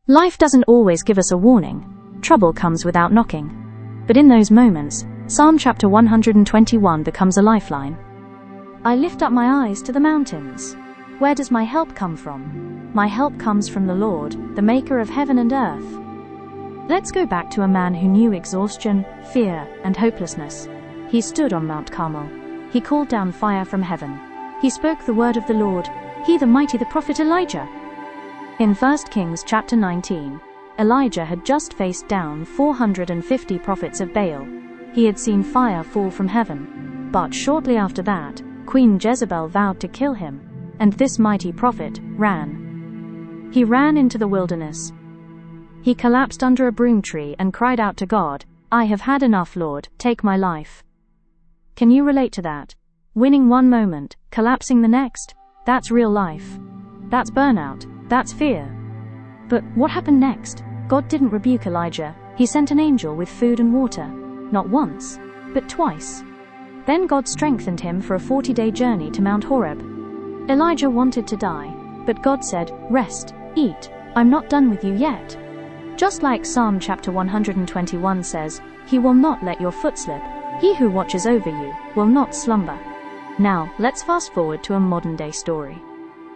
Life doesn't always give us a warning. Trouble comes without knocking. But in those moments, Psalm chapter 121 becomes a lifeline. I lift up my eyes to the mountains. Where does my help come from? My help comes from the Lord, the maker of heaven and earth. Let's go back to a man who knew exhaustion, fear, and hopelessness. He stood on Mount Carmel. He called down fire from heaven. He spoke the word of the Lord, he the mighty the prophet Elijah. In 1 Kings chapter 19, Elijah had just faced down 450 prophets of Baal. He had seen fire fall from heaven. But shortly after that, Queen Jezebel vowed to kill him, and this mighty prophet ran. He ran into the wilderness. He collapsed under a broom tree and cried out to God, "I have had enough, Lord, take my life." Can you relate to that? Winning one moment, collapsing the next? That's real life. That's burnout. That's fear. But what happened next? God didn't rebuke Elijah. He sent an angel with food and water. Not once, but twice. Then God strengthened him for a 40-day journey to Mount Horeb. Elijah wanted to die, but God said, "Rest, eat, I'm not done with you yet." Just like Psalm chapter 121 says, "He will not let your foot slip. He who watches over you will not slumber." Now, let's fast forward to a modern-day story.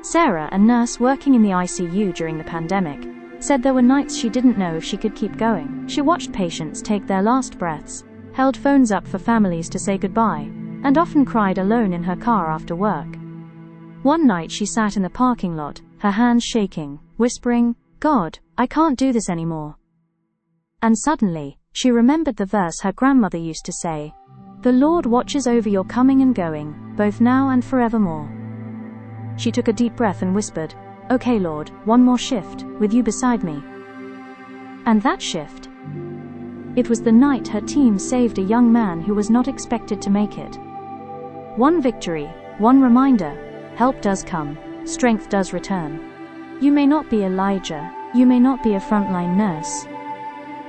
Sarah, a nurse working in the ICU during the pandemic, said there were nights she didn't know if she could keep going. She watched patients take their last breaths, held phones up for families to say goodbye, and often cried alone in her car after work. One night she sat in the parking lot, her hands shaking, whispering, "God, I can't do this anymore." And suddenly, she remembered the verse her grandmother used to say, "The Lord watches over your coming and going, both now and forevermore." She took a deep breath and whispered, "Okay, Lord, one more shift, with you beside me." And that shift, it was the night her team saved a young man who was not expected to make it. One victory, one reminder, help does come, strength does return. You may not be Elijah, you may not be a frontline nurse,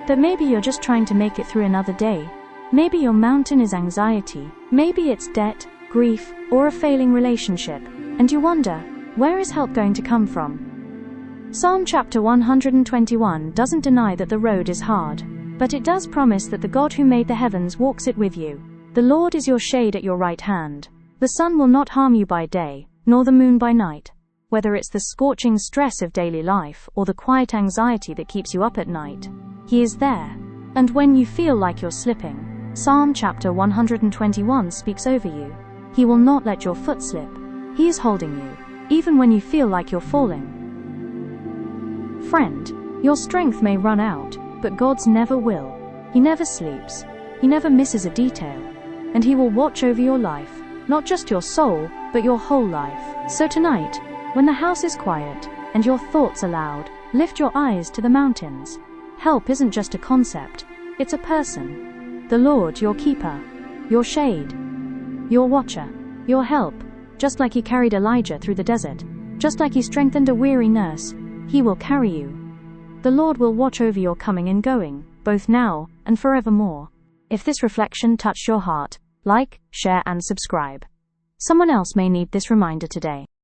but maybe you're just trying to make it through another day. Maybe your mountain is anxiety, maybe it's debt, grief, or a failing relationship, and you wonder, where is help going to come from? Psalm chapter 121 doesn't deny that the road is hard, but it does promise that the God who made the heavens walks it with you. The Lord is your shade at your right hand. The sun will not harm you by day, nor the moon by night. Whether it's the scorching stress of daily life or the quiet anxiety that keeps you up at night, He is there. And when you feel like you're slipping, Psalm chapter 121 speaks over you. He will not let your foot slip. He is holding you, even when you feel like you're falling. Friend, your strength may run out, but God's never will. He never sleeps. He never misses a detail. And He will watch over your life, not just your soul, but your whole life. So tonight, when the house is quiet and your thoughts are loud, lift your eyes to the mountains. Help isn't just a concept, it's a person. The Lord, your keeper, your shade, your watcher, your help. Just like He carried Elijah through the desert, just like He strengthened a weary nurse, He will carry you. The Lord will watch over your coming and going, both now and forevermore. If this reflection touched your heart, like, share and subscribe. Someone else may need this reminder today.